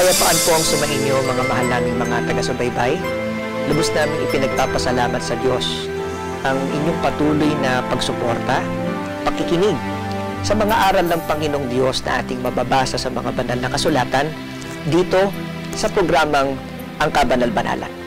Kapayapaan po ang sumainyo, mga mahal naming mga taga-subaybay. Lubos namin ipinagpapasalamat sa Diyos ang inyong patuloy na pagsuporta, pakikinig sa mga aral ng Panginoong Diyos na ating mababasa sa mga banal na kasulatan dito sa programang Ang Kabanal-Banalan.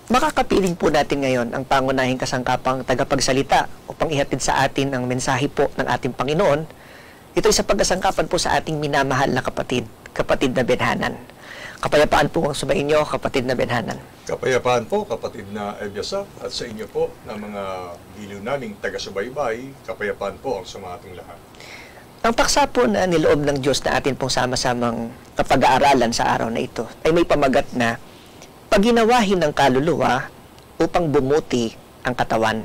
Makakapiling po natin ngayon ang pangunahing kasangkapang tagapagsalita upang ihatid sa atin ang mensahe po ng ating Panginoon. Ito ay sa pagkasangkapan po sa ating minamahal na kapatid na Benhanan. Kapayapaan po ang sumainyo, kapatid na Benhanan. Kapayapaan po, kapatid na Ebiasap, at sa inyo po na mga giliw naming taga-subaybay, kapayapaan po ang sumating lahat. Ang paksa po na niloob ng Diyos na atin pong sama-samang kapag-aaralan sa araw na ito ay may pamagat na paginawahin ng kaluluwa upang bumuti ang katawan.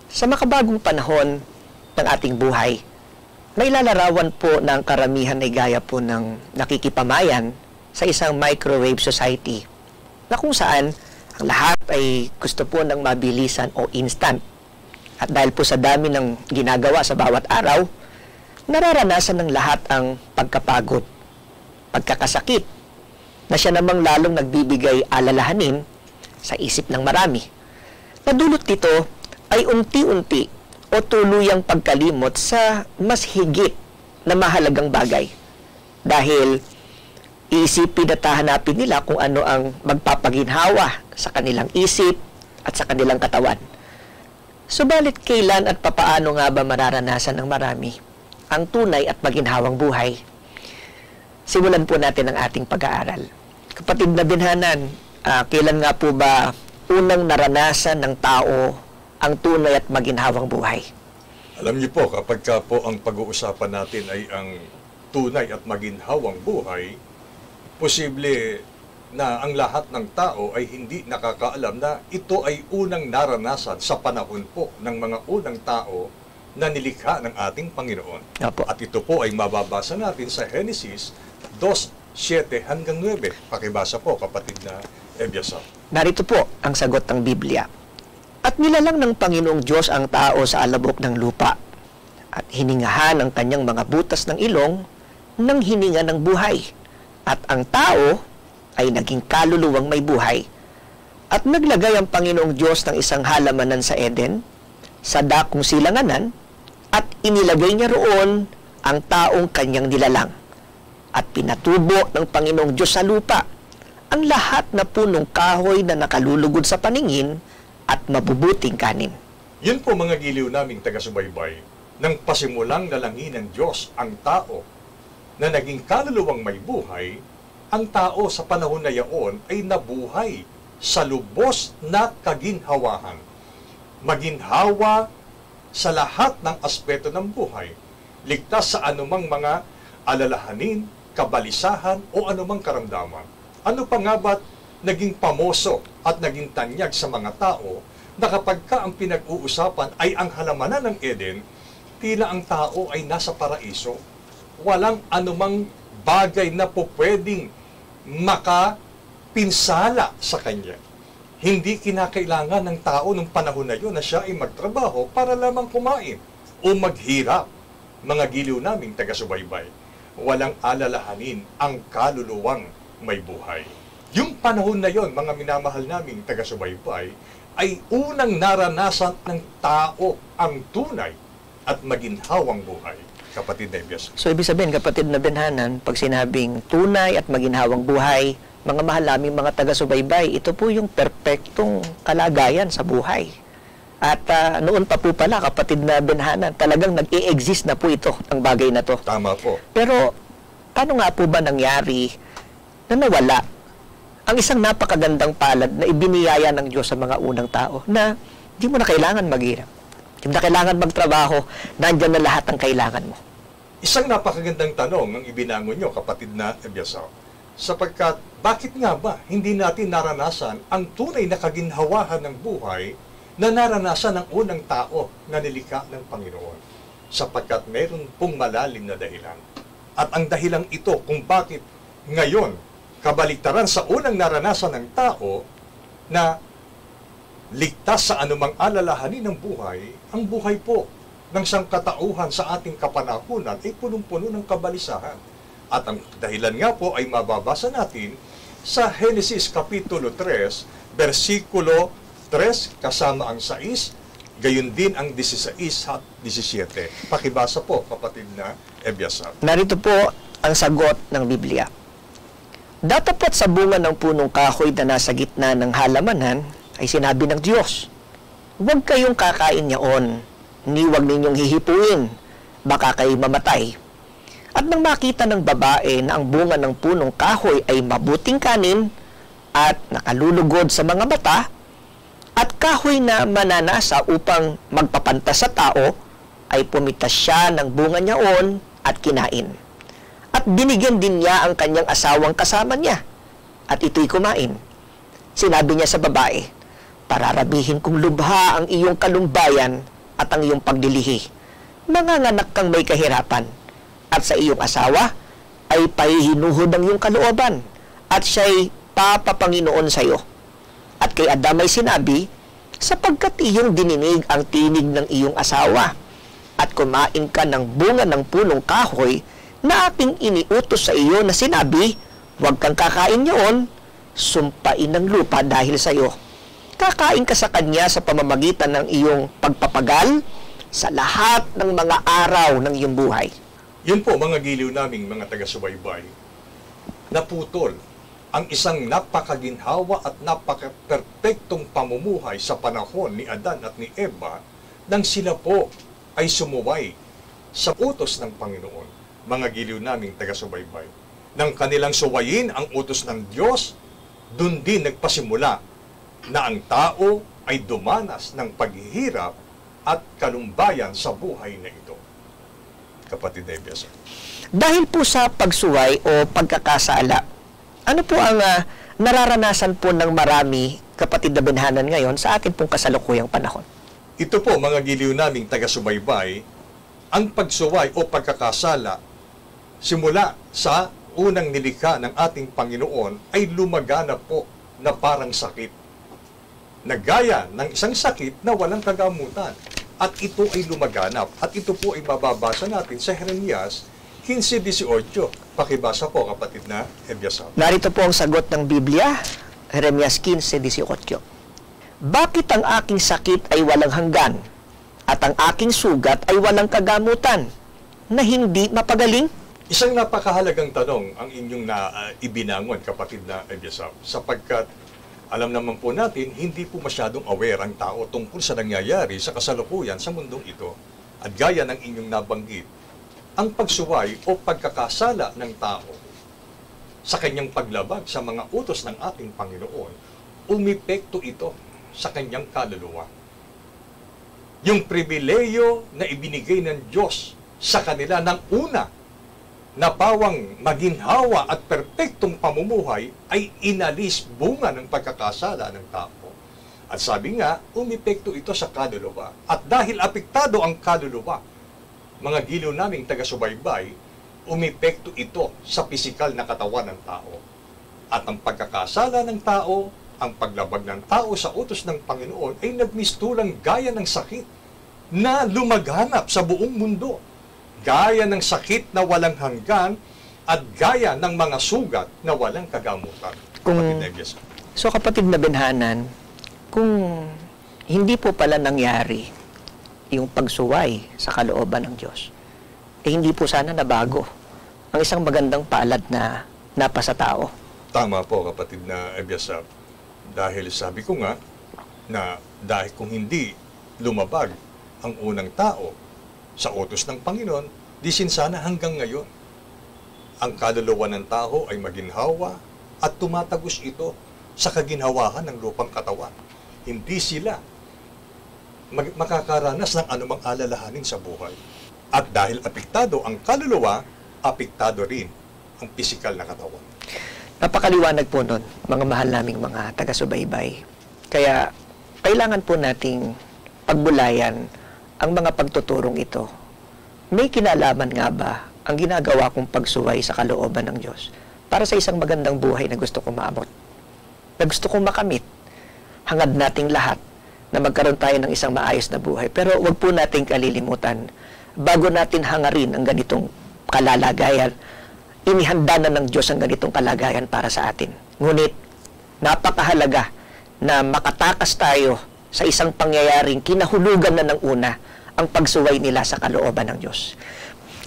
Sa makabagong panahon ng ating buhay, may lalarawan po ng karamihan ay gaya po ng nakikipamayan sa isang microwave society na kung saan ang lahat ay gusto po ng mabilisan o instant. At dahil po sa dami ng ginagawa sa bawat araw, nararanasan ng lahat ang pagkapagod, pagkakasakit, na siya namang lalong nagbibigay alalahanin sa isip ng marami. Nadulot dito ay unti-unti o tuluyang pagkalimot sa mas higit na mahalagang bagay. Dahil iisipin at hahanapin nila kung ano ang magpapaginhawa sa kanilang isip at sa kanilang katawan. Subalit kailan at papaano nga ba mararanasan ng marami ang tunay at maginhawang buhay? Simulan po natin ang ating pag-aaral. Kapatid na Benhanan, kailan nga po ba unang naranasan ng tao ang tunay at maginhawang buhay? Alam niyo po, kapag ka po ang pag-uusapan natin ay ang tunay at maginhawang buhay, posible na ang lahat ng tao ay hindi nakakaalam na ito ay unang naranasan sa panahon po ng mga unang tao na nilikha ng ating Panginoon. Opo. At ito po ay mababasa natin sa Genesis 2:7 hanggang 9. Pakibasa po, kapatid na Ebiasap. Narito po ang sagot ng Biblia. At nilalang ng Panginoong Diyos ang tao sa alabok ng lupa at hiningahan ang kanyang mga butas ng ilong ng hininga ng buhay. At ang tao ay naging kaluluwang may buhay. At naglagay ang Panginoong Diyos ng isang halamanan sa Eden, sa dakong silanganan, at inilagay niya roon ang taong kanyang nilalang. At pinatubo ng Panginoong Diyos sa lupa ang lahat na punong kahoy na nakalulugod sa paningin at mabubuting kanin. Yun po mga giliw naming taga-subaybay, nang pasimulang nalangin ng Diyos ang tao na naging kaluluwang may buhay, ang tao sa panahon na yaon ay nabuhay sa lubos na kaginhawahan. Maginhawa sa lahat ng aspeto ng buhay, ligtas sa anumang mga alalahanin, kabalisahan o anumang karamdaman. Ano pa nga ba't naging pamoso at naging tanyag sa mga tao na kapag ka ang pinag-uusapan ay ang halamanan ng Eden, tila ang tao ay nasa paraiso. Walang anumang bagay na po pwedeng makapinsala sa kanya. Hindi kinakailangan ng tao nung panahon na yun na siya ay magtrabaho para lamang kumain o maghirap. Mga giliw naming taga-subaybay, walang alalahanin ang kaluluwang may buhay. Yung panahon na yon, mga minamahal naming taga-subaybay, ay unang naranasan ng tao ang tunay at maginhawang buhay. Kapatid na Ibias. So, ibig sabihin, kapatid na Benhanan, pag sinabing tunay at maginhawang buhay, mga mahal naming mga taga-subaybay, ito po yung perpektong kalagayan sa buhay. At noon pa po pala, kapatid na Benhanan, talagang nag-i-exist na po ito, ang bagay na to. Tama po. Pero, paano nga po ba nangyari na nawala ang isang napakagandang palad na ibiniyaya ng Diyos sa mga unang tao na di mo na kailangan maghirap, di mo na kailangan magtrabaho, nandyan na lahat ng kailangan mo? Isang napakagandang tanong ang ibinangon nyo, kapatid na Ebiasaw. Sapagkat, bakit nga ba hindi natin naranasan ang tunay na kaginhawahan ng buhay na naranasan ng unang tao na nilikha ng Panginoon? Sapagkat meron pong malalim na dahilan. At ang dahilan ito kung bakit ngayon, kabaliktaran sa unang naranasan ng tao na ligtas sa anumang alalahanin ng buhay, ang buhay po ng sangkatauhan sa ating kapanahunan ay punong-puno ng kabalisahan. At ang dahilan nga po ay mababasa natin sa Genesis Kapitulo 3, versikulo 3 kasama ang 6, gayon din ang 16 at 17. Pakibasa po, kapatid na Ebiasar. Narito po ang sagot ng Biblia. Datapot sa bunga ng punong kahoy na nasa gitna ng halamanan ay sinabi ng Diyos, huwag kayong kakain niyaon, ni huwag ninyong hihipuin, baka kayo mamatay. At nang makita ng babae na ang bunga ng punong kahoy ay mabuting kanin at nakalulugod sa mga mata, at kahoy na mananasa upang magpapantas sa tao, ay pumitas siya ng bunga niyaon at kinain. At binigyan din niya ang kanyang asawang kasama niya, at ito'y kumain. Sinabi niya sa babae, pararabihin kong lubha ang iyong kalumbayan at ang iyong pagdilihi. Manganganak kang may kahirapan, at sa iyong asawa ay pahihinuhod ang iyong kalooban, at siya'y papapanginoon sa iyo. At kay Adam ay sinabi, sapagkat iyong dininig ang tinig ng iyong asawa, at kumain ka ng bunga ng punong kahoy na aking iniutos sa iyo na sinabi, huwag kang kakain niyon, sumpain ng lupa dahil sa iyo. Kakain ka sa kanya sa pamamagitan ng iyong pagpapagal sa lahat ng mga araw ng iyong buhay. Yun po, mga giliw naming mga taga-subaybay, naputol ang isang napakaginhawa at napaka-perpektong pamumuhay sa panahon ni Adan at ni Eva nang sila po ay sumuway sa utos ng Panginoon. Mga giliw naming taga-subaybay, nang kanilang suwayin ang utos ng Diyos, dun din nagpasimula na ang tao ay dumanas ng paghihirap at kalumbayan sa buhay na ito. Kapatid na Ibiasa. Dahil po sa pagsuway o pagkakasala, ano po ang nararanasan po ng marami, kapatid na Benhanan, ngayon sa atin pong kasalukuyang panahon? Ito po, mga giliw naming taga-subaybay, ang pagsuway o pagkakasala simula sa unang nilikha ng ating Panginoon ay lumaganap po na parang sakit. Nagaya ng isang sakit na walang kagamutan. At ito ay lumaganap. At ito po ay mababasa natin sa Jeremias 15:18. Pakibasa po, kapatid na Ebiasap. Narito po ang sagot ng Biblia, Jeremias 15:18. Bakit ang aking sakit ay walang hanggan at ang aking sugat ay walang kagamutan na hindi mapagaling? Isang napakahalagang tanong ang inyong ibinangon, kapatid na Ebiasap, sapagkat alam naman po natin, hindi po masyadong aware ang tao tungkol sa nangyayari sa kasalukuyan sa mundong ito. At gaya ng inyong nabanggit, ang pagsuway o pagkakasala ng tao sa kanyang paglabag sa mga utos ng ating Panginoon, umepekto ito sa kanyang kaluluwa. Yung pribileyo na ibinigay ng Diyos sa kanila ng una na pawang maginhawa at perpektong pamumuhay ay inalis bunga ng pagkakasala ng tao. At sabi nga, umepekto ito sa kaluluwa. At dahil apektado ang kaluluwa, mga giliw naming taga-subaybay, umepekto ito sa pisikal na katawan ng tao. At ang pagkakasala ng tao, ang paglabag ng tao sa utos ng Panginoon ay nagmistulang gaya ng sakit na lumaganap sa buong mundo. Gaya ng sakit na walang hanggan at gaya ng mga sugat na walang kagamutan. kapatid na Ebiasap. So kapatid na Benhanan, kung hindi po pala nangyari yung pagsuway sa kalooban ng Diyos, hindi po sana nabago ang isang magandang palad na napasa tao. Tama po, kapatid na Ebiasap. Dahil sabi ko nga, na dahil kung hindi lumabag ang unang tao sa utos ng Panginoon, di sana hanggang ngayon, ang kaluluwa ng tao ay maginhawa at tumatagos ito sa kaginhawahan ng lupang katawan. Hindi sila makakaranas ng anumang alalahanin sa buhay. At dahil apektado ang kaluluwa, apektado rin ang pisikal na katawan. Napakaliwanag po nun, mga mahal naming mga taga-subaybay. Kaya kailangan po nating pagbulayan ang mga pagtuturong ito. May kinalaman nga ba ang ginagawa kong pagsuway sa kalooban ng Diyos para sa isang magandang buhay na gusto kong maabot, na gusto kong makamit? Hangad nating lahat na magkaroon tayo ng isang maayos na buhay. Pero wag po nating kalilimutan, bago natin hangarin ang ganitong kalalagayan, inihanda na ng Diyos ang ganitong kalagayan para sa atin. Ngunit, napakahalaga na makatakas tayo sa isang pangyayaring kinahulugan na ng una ang pagsuway nila sa kalooban ng Diyos.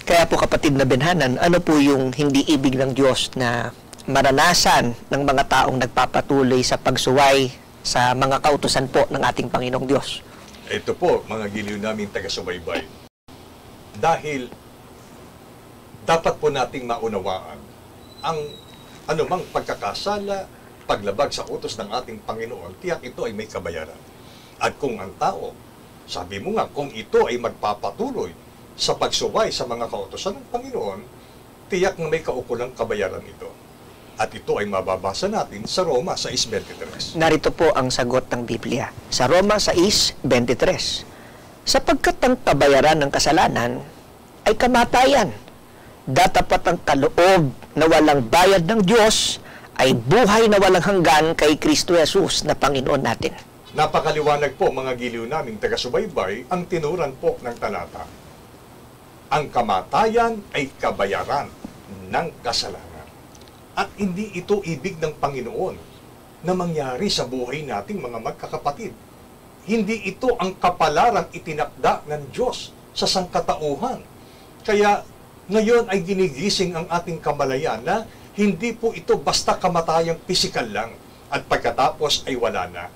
Kaya po kapatid na Benhanan, ano po yung hindi ibig ng Diyos na maranasan ng mga taong nagpapatuloy sa pagsuway sa mga kautusan po ng ating Panginoong Diyos? Ito po, mga giliw namin taga-subaybay. Dahil dapat po nating maunawaan ang anumang pagkakasala, paglabag sa utos ng ating Panginoon, tiyak ito ay may kabayaran. At kung ang tao, sabi mo nga, kung ito ay magpapatuloy sa pagsuway sa mga kautusan ng Panginoon, tiyak na may kaukulang kabayaran ito. At ito ay mababasa natin sa Roma 6:23. Narito po ang sagot ng Biblia. Sa Roma 6:23. Sapagkat ang kabayaran ng kasalanan ay kamatayan, datapat ang kaloob na walang bayad ng Diyos ay buhay na walang hanggan kay Kristo Jesus na Panginoon natin. Napakaliwanag po, mga giliw naming taga-subaybay, ang tinuran po ng talata. Ang kamatayan ay kabayaran ng kasalanan. At hindi ito ibig ng Panginoon na mangyari sa buhay nating mga magkakapatid. Hindi ito ang kapalarang itinakda ng Diyos sa sangkatauhan. Kaya ngayon ay ginigising ang ating kamalayan na hindi po ito basta kamatayang pisikal lang at pagkatapos ay wala na.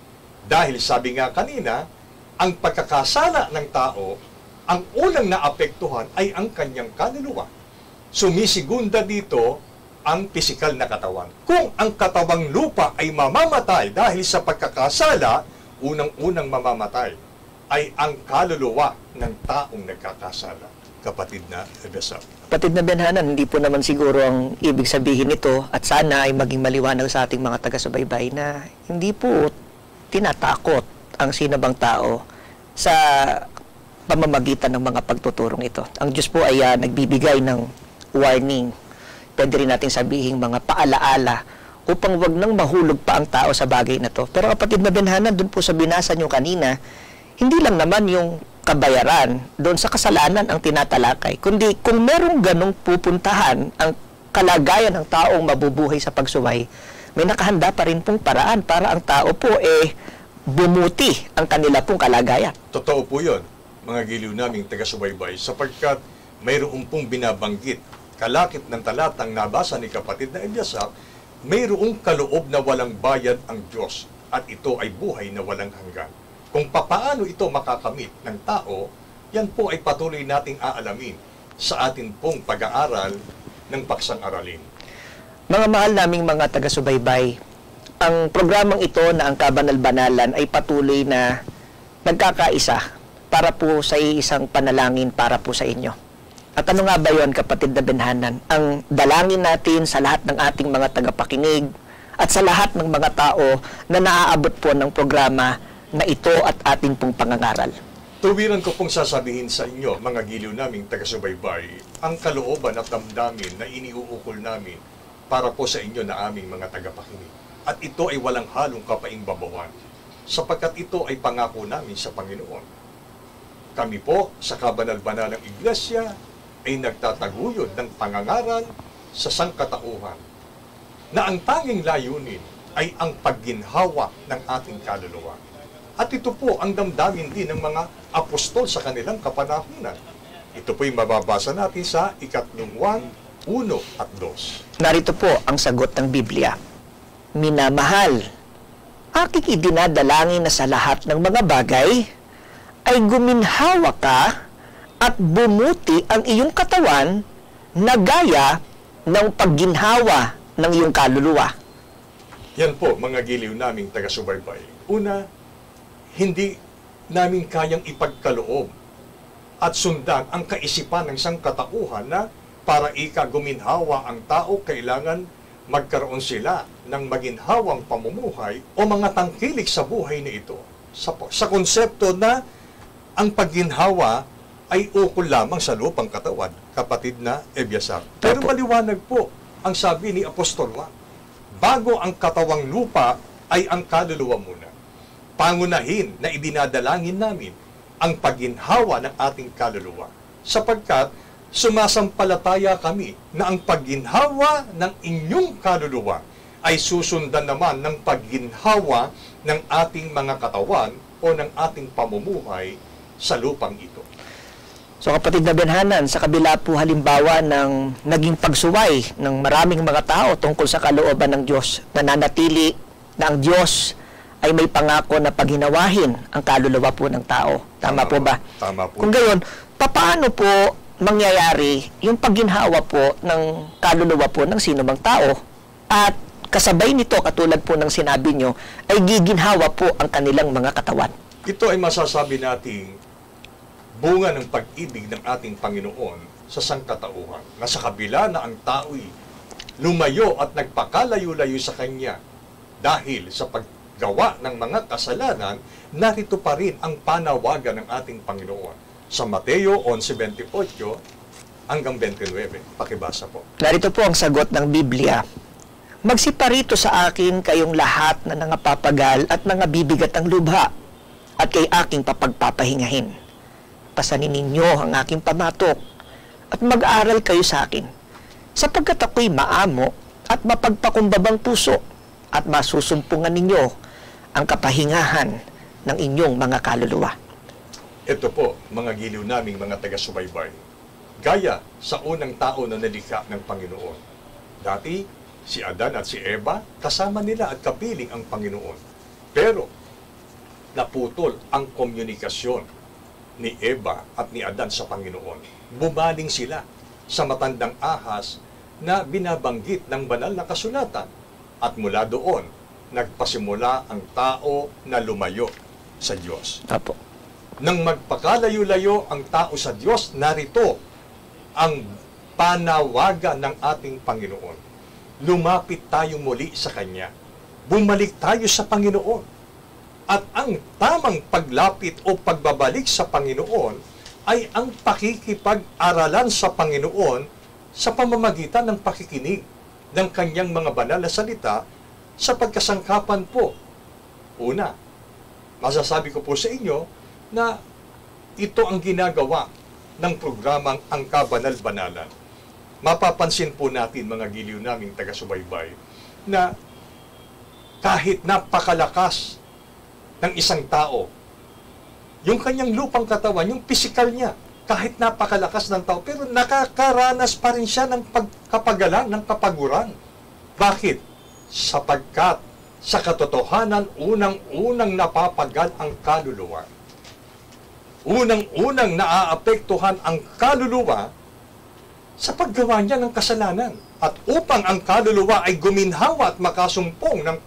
Dahil sabi nga kanina, ang pagkakasala ng tao, ang unang naapektuhan ay ang kanyang kaluluwa. Sumisigunda dito ang pisikal na katawan. Kung ang katawang lupa ay mamamatay dahil sa pagkakasala, unang-unang mamamatay ay ang kaluluwa ng taong nagkakasala. Kapatid na Ebiasap. Kapatid na Benhanan, hindi po naman siguro ang ibig sabihin nito at sana ay maging maliwanag sa ating mga taga-subaybay na hindi po tinatakot ang sinabang tao sa pamamagitan ng mga pagtuturong ito. Ang Diyos po ay nagbibigay ng warning, pwede rin natin sabihin mga paalaala upang wag nang mahulog pa ang tao sa bagay na to. Pero kapatid na Benhanan, dun po sa binasa nyo kanina, hindi lang naman yung kabayaran doon sa kasalanan ang tinatalakay, kundi kung merong ganong pupuntahan ang kalagayan ng taong mabubuhay sa pagsuway, may nakahanda pa rin pong paraan para ang tao po bumuti ang kanila pong kalagayan. Totoo po yun, mga giliw naming taga-subaybay, sapagkat mayroong pong binabanggit kalakip ng talatang nabasa ni kapatid na Ebiasap, mayroong kaloob na walang bayad ang Diyos at ito ay buhay na walang hanggan. Kung papaano ito makakamit ng tao, yan po ay patuloy nating aalamin sa atin pong pag-aaral ng Paksang Aralin. Mga mahal naming mga taga-subaybay, ang programang ito na ang Kabanal-Banalan ay patuloy na nagkakaisa para po sa isang panalangin para po sa inyo. At ano nga ba yun, kapatid na Benhanan? Ang dalangin natin sa lahat ng ating mga tagapakinig at sa lahat ng mga tao na naaabot po ng programa na ito at ating pong pangangaral. Tuwiran ko pong sasabihin sa inyo, mga giliw naming taga-subaybay, ang kalooban at damdamin na iniuukol namin para po sa inyo na aming mga tagapakinig. At ito ay walang halong kapaingbabawan, sapagkat ito ay pangako namin sa Panginoon. Kami po sa Kabanal-Banalang Iglesia ay nagtataguyod ng pangangaral sa sangkatauhan na ang tanging layunin ay ang pagginhawa ng ating kaluluwa. At ito po ang damdamin din ng mga apostol sa kanilang kapanahunan. Ito po'y mababasa natin sa 1 Juan 1 at 2. Narito po ang sagot ng Biblia. Minamahal, aking idinadalangin na sa lahat ng mga bagay ay guminhawa ka at bumuti ang iyong katawan na gaya ng pagginhawa ng iyong kaluluwa. Yan po, mga giliw naming taga-subaybay. Una, hindi namin kayang ipagkaloob at sundan ang kaisipan ng isang katauhan na para guminhawa ang tao, kailangan magkaroon sila ng maginhawang pamumuhay o mga tangkilik sa buhay na ito. Sa konsepto na ang pagginhawa ay ukol lamang sa lupang katawan, kapatid na Ebiasar. Pero maliwanag po ang sabi ni Apostol Juan. Bago ang katawang lupa ay ang kaluluwa muna. Pangunahin na idinadalangin namin ang pagginhawa ng ating kaluluwa. Sapagkat sumasampalataya kami na ang pagginhawa ng inyong kaluluwa ay susundan naman ng pagginhawa ng ating mga katawan o ng ating pamumuhay sa lupang ito. So kapatid na Benhanan, sa kabila po halimbawa ng naging pagsuway ng maraming mga tao tungkol sa kalooban ng Diyos, nananatili na ang Diyos ay may pangako na paghinawahin ang kaluluwa po ng tao. Tama po ba? Tama po. Kung gayon, paano po mangyayari yung pagginhawa po ng kaluluwa po ng sinumang tao? At kasabay nito, katulad po ng sinabi nyo, ay giginhawa po ang kanilang mga katawan. Ito ay masasabi nating bunga ng pag-ibig ng ating Panginoon sa sangkatauhan, na sa kabila na ang tao'y lumayo at nagpakalayo-layo sa Kanya dahil sa paggawa ng mga kasalanan, narito pa rin ang panawagan ng ating Panginoon. Sa Mateo 11:28 hanggang 29. Pakibasa po. Narito po ang sagot ng Biblia. Magsiparito sa akin kayong lahat na nangapapagal at nangabibigat ang lubha, at kay aking papagpapahingahin. Pasanin ninyo ang aking pamatok, at mag-aral kayo sa akin, sapagkat ako'y maamo at mapagpakumbabang puso, at masusumpungan ninyo ang kapahingahan ng inyong mga kaluluwa. Ito po, mga giliw naming mga taga-subaybay. Gaya sa unang tao na nalikha ng Panginoon. Dati, si Adan at si Eva, kasama nila at kapiling ang Panginoon. Pero, naputol ang komunikasyon ni Eva at ni Adan sa Panginoon. Bumaling sila sa matandang ahas na binabanggit ng banal na kasulatan. At mula doon, nagpasimula ang tao na lumayo sa Diyos. Apo. Nang magpakalayo-layo ang tao sa Diyos, narito ang panawagan ng ating Panginoon. Lumapit tayo muli sa Kanya. Bumalik tayo sa Panginoon. At ang tamang paglapit o pagbabalik sa Panginoon ay ang pakikipag-aralan sa Panginoon sa pamamagitan ng pakikinig ng Kanyang mga banal na salita sa pagkasangkapan po. Una, masasabi ko po sa inyo na ito ang ginagawa ng programang Ang Kabanal-Banalan. Mapapansin po natin, mga giliw naming taga-subaybay, na kahit napakalakas ng isang tao, yung kanyang lupang katawan, yung pisikal niya, kahit napakalakas ng tao, pero nakakaranas pa rin siya ng pagkapagalan, ng kapaguran. Bakit? Sapagkat sa katotohanan, unang-unang napapagal ang kaluluwa. Unang-unang naaapektuhan ang kaluluwa sa paggawa niya ng kasalanan. At upang ang kaluluwa ay guminhawa at makasumpong ng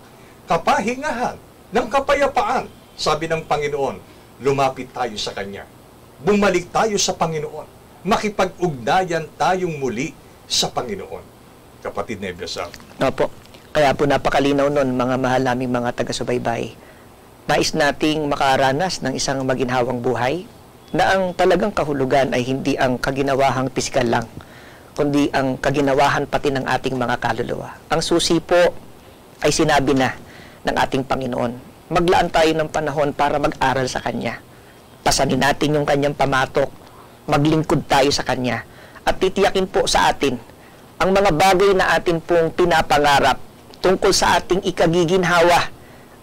kapahingahan, ng kapayapaan, sabi ng Panginoon, lumapit tayo sa Kanya. Bumalik tayo sa Panginoon. Makipag-ugnayan tayong muli sa Panginoon. Kapatid na Ebiasar. Opo. Kaya po napakalinaw nun, mga mahal naming mga taga-subaybay. Nais nating makaranas ng isang maginhawang buhay na ang talagang kahulugan ay hindi ang kaginawahang pisikal lang, kundi ang kaginawahan pati ng ating mga kaluluwa. Ang susi po ay sinabi na ng ating Panginoon. Maglaan tayo ng panahon para mag-aral sa Kanya. Pasanin natin yung Kanyang pamatok. Maglingkod tayo sa Kanya. At titiyakin po sa atin ang mga bagay na atin pong pinapangarap tungkol sa ating ikagiginhawa.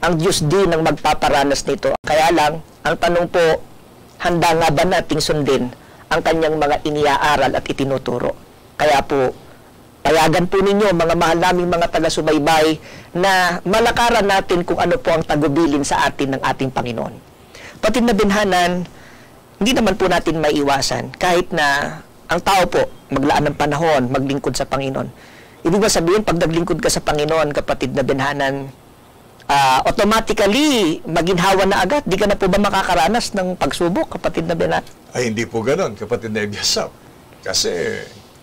Ang Diyos din ang magpaparanas nito. Kaya lang, ang tanong po, handa nga ba nating sundin ang kanyang mga iniaaral at itinuturo? Kaya po, payagan po ninyo, mga mahal naming mga taga-subaybay, na malakaran natin kung ano po ang tagubilin sa atin ng ating Panginoon. Kapatid na binhanan, hindi naman po natin maiiwasan, kahit na ang tao po, maglaan ng panahon, maglingkod sa Panginoon. Ibig ba sabihin, pag naglingkod ka sa Panginoon, kapatid na binhanan, automatically, maginhawa na agad. Di ka na po ba makakaranas ng pagsubok, kapatid na binhanan? Ay, hindi po ganon, kapatid na Ebiasap. Kasi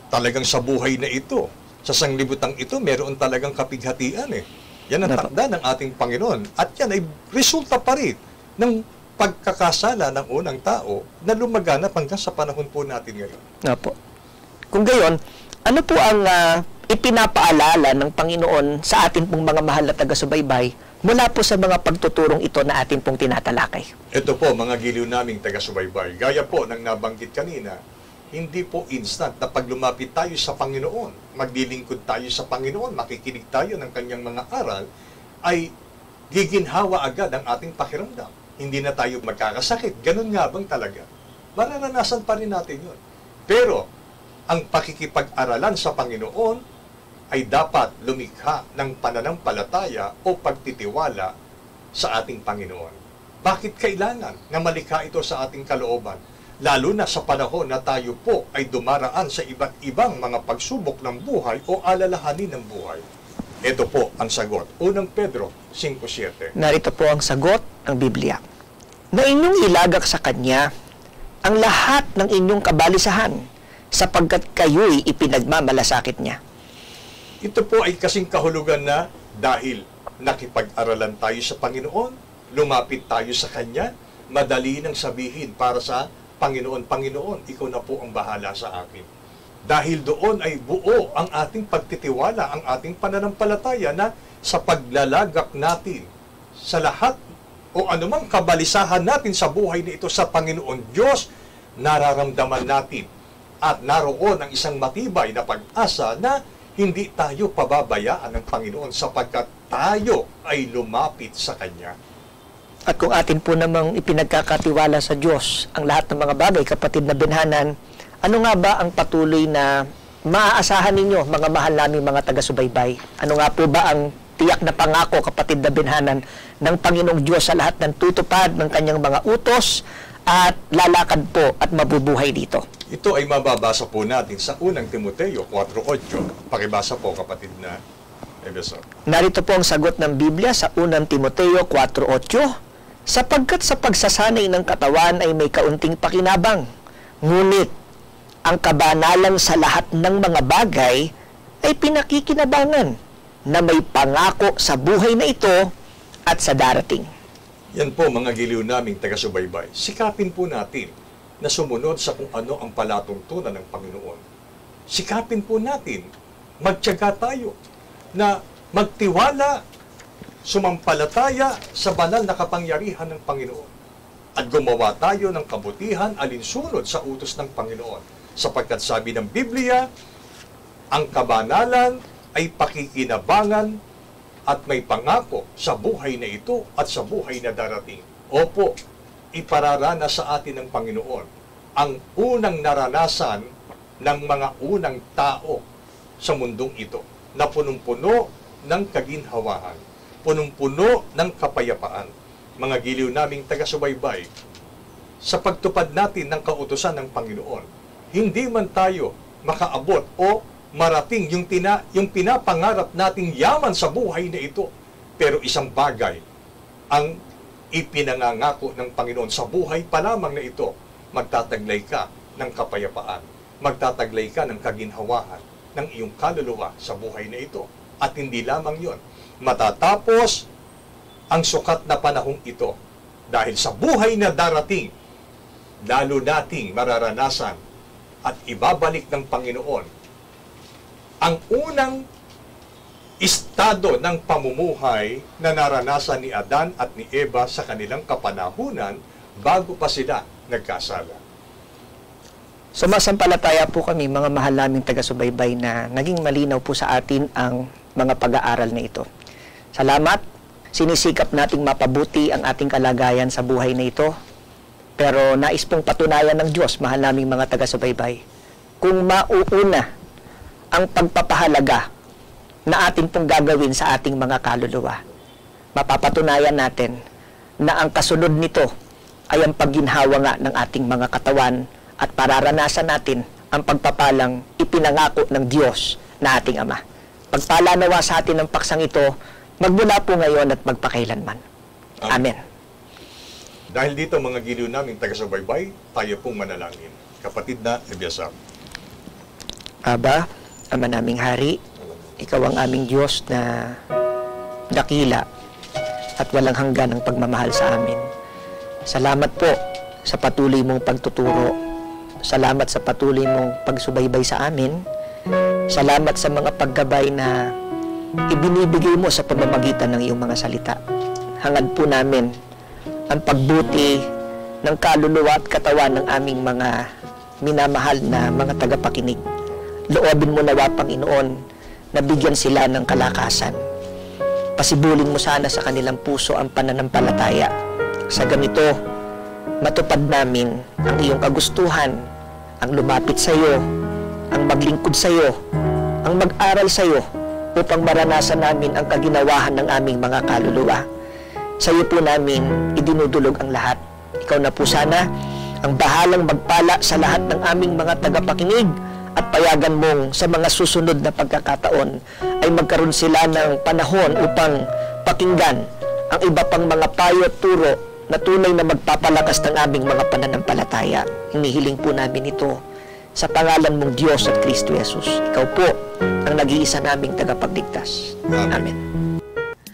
talagang sa buhay na ito, sa sanglibutang ito, meron talagang kapighatian eh. Yan ang takda ng ating Panginoon. At yan ay resulta pa rin ng pagkakasala ng unang tao na lumaganap hanggang sa panahon po natin ngayon. Opo. Kung gayon, ano po ang ipinapaalala ng Panginoon sa atin pong mga mahal na taga-subaybay mula po sa mga pagtuturong ito na atin pong tinatalakay? Ito po, mga giliw naming taga-subaybay. Gaya po ng nabanggit kanina, hindi po instant na pag lumapit tayo sa Panginoon, maglilingkod tayo sa Panginoon, makikinig tayo ng kanyang mga aral, ay giginhawa agad ang ating pakiramdam. Hindi na tayo magkakasakit. Ganun nga bang talaga? Mararanasan pa rin natin yun. Pero, ang pakikipag-aralan sa Panginoon ay dapat lumikha ng pananampalataya o pagtitiwala sa ating Panginoon. Bakit kailangan na malikha ito sa ating kalooban? Lalo na sa panahon na tayo po ay dumaraan sa iba't ibang mga pagsubok ng buhay o alalahanin ng buhay. Ito po ang sagot. Unang Pedro 5:7. Narito po ang sagot ng Biblia. Na inyong ilagak sa Kanya ang lahat ng inyong kabalisahan sapagkat kayo'y ipinagmamalasakit niya. Ito po ay kasing kahulugan na dahil nakipag-aralan tayo sa Panginoon, lumapit tayo sa Kanya, madali nang sabihin para sa Panginoon, Panginoon, ikaw na po ang bahala sa akin. Dahil doon ay buo ang ating pagtitiwala, ang ating pananampalataya na sa paglalagak natin sa lahat o anumang kabalisahan natin sa buhay na ito sa Panginoon Diyos, nararamdaman natin at naroon ang isang matibay na pag-asa na hindi tayo pababayaan ng Panginoon sapagkat tayo ay lumapit sa Kanya. At kung atin po namang ipinagkakatiwala sa Diyos ang lahat ng mga bagay, kapatid na binhanan, ano nga ba ang patuloy na maaasahan ninyo, mga mahal naming mga taga-subaybay? Ano nga po ba ang tiyak na pangako, kapatid na binhanan, ng Panginoong Diyos sa lahat ng tutupad ng kanyang mga utos at lalakad po at mabubuhay dito? Ito ay mababasa po natin sa unang Timoteo 4:8. Pakibasa po, kapatid na Ebeso. Narito po ang sagot ng Biblia sa unang Timoteo 4:8. Sapagkat sa pagsasanay ng katawan ay may kaunting pakinabang, ngunit ang kabanalan sa lahat ng mga bagay ay pinakikinabangan na may pangako sa buhay na ito at sa darating. Yan po, mga giliw naming taga-subaybay. Sikapin po natin na sumunod sa kung ano ang palatuntunan ng Panginoon. Sikapin po natin, magtiyaga tayo na magtiwala, sumampalataya sa banal na kapangyarihan ng Panginoon. At gumawa tayo ng kabutihan alinsunod sa utos ng Panginoon. Sapagkat sabi ng Biblia, ang kabanalan ay pakikinabangan at may pangako sa buhay na ito at sa buhay na darating. Opo, ipararanas sa atin ng Panginoon ang unang naranasan ng mga unang tao sa mundong ito na punong-puno ng kaginhawahan, punong-puno ng kapayapaan. Mga giliw naming taga-subaybay, sa pagtupad natin ng kautusan ng Panginoon, hindi man tayo makaabot o marating yung pinapangarap nating yaman sa buhay na ito. Pero isang bagay ang ipinangangako ng Panginoon sa buhay pa lamang na ito, magtataglay ka ng kapayapaan, magtataglay ka ng kaginhawahan ng iyong kaluluwa sa buhay na ito. At hindi lamang yon, matatapos ang sukat na panahong ito dahil sa buhay na darating, lalo nating mararanasan at ibabalik ng Panginoon ang unang estado ng pamumuhay na naranasan ni Adan at ni Eva sa kanilang kapanahunan bago pa sila nagkasala. Sumasampalataya po kami, mga mahal naming taga-subaybay, na naging malinaw po sa atin ang mga pag-aaral na ito. Salamat. Sinisikap nating mapabuti ang ating kalagayan sa buhay na ito. Pero nais pong patunayan ng Diyos, mahal naming mga taga-subaybay, kung mauuna ang pagpapahalaga na atin pong gagawin sa ating mga kaluluwa, mapapatunayan natin na ang kasunod nito ay ang pagginhawa nga ng ating mga katawan at pararanasan natin ang pagpapalang ipinangako ng Diyos na ating Ama. Pagpala nawa sa atin ang paksang ito, magmula po ngayon at magpakailanman. Amen. Dahil dito mga giliw naming taga-subaybay, tayo pong manalangin. Kapatid na Ebiasam. Aba, Ama naming Hari, Ikaw ang aming Diyos na dakila at walang hanggan ang pagmamahal sa amin. Salamat po sa patuloy mong pagtuturo. Salamat sa patuloy mong pagsubaybay sa amin. Salamat sa mga paggabay na ibinibigay mo sa pamamagitan ng iyong mga salita. Hangad po namin ang pagbuti ng kaluluwa at katawan ng aming mga minamahal na mga tagapakinig. Loobin mo nawa, Panginoon, na bigyan sila ng kalakasan. Pasibulin mo sana sa kanilang puso ang pananampalataya. Sa ganito, matupad namin ang iyong kagustuhan, ang lumapit sa iyo, ang maglingkod sa iyo, ang mag-aral sa iyo, upang maranasan namin ang kaginawahan ng aming mga kaluluwa. Sa iyo po namin idinudulog ang lahat. Ikaw na po sana ang bahalang magpala sa lahat ng aming mga tagapakinig at payagan mong sa mga susunod na pagkakataon ay magkaroon sila ng panahon upang pakinggan ang iba pang mga payo at turo na tunay na magpapalakas ng aming mga pananampalataya. Hinihiling po namin ito sa pangalan mong Diyos at Kristo Jesus. Ikaw po ang nag-iisa naming tagapagligtas. Amen.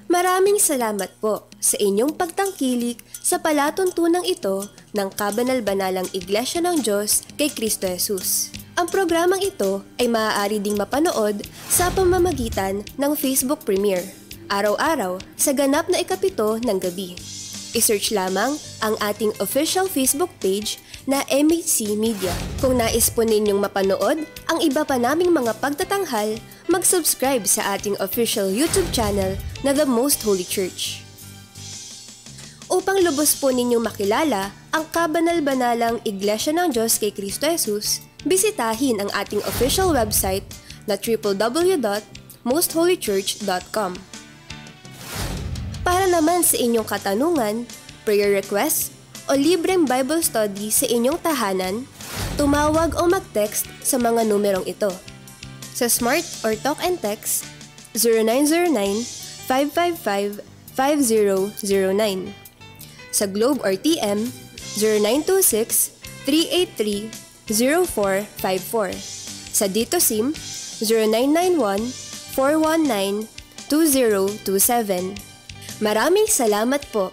Maraming salamat po sa inyong pagtangkilik sa palatuntunang ito ng Kabanal-Banalang Iglesia ng Diyos kay Kristo Jesus. Ang programang ito ay maaari ding mapanood sa pamamagitan ng Facebook Premiere, araw-araw sa ganap na 7 ng gabi. I-search lamang ang ating official Facebook page na MHC Media. Kung nais po ninyong mapanood ang iba pa naming mga pagtatanghal, mag-subscribe sa ating official YouTube channel na The Most Holy Church. Upang lubos po ninyong makilala ang Kabanal-Banalang Iglesia ng Diyos kay Kristo Jesus, bisitahin ang ating official website na www.mostholychurch.com. Para naman sa inyong katanungan, prayer request, o libreng Bible study sa inyong tahanan, tumawag o mag-text sa mga numerong ito. Sa Smart or Talk and Text, 0909-555-5009. Sa Globe or TM, 0926-383-0454. Sa Dito SIM, 0991-419-2027. Maraming salamat po!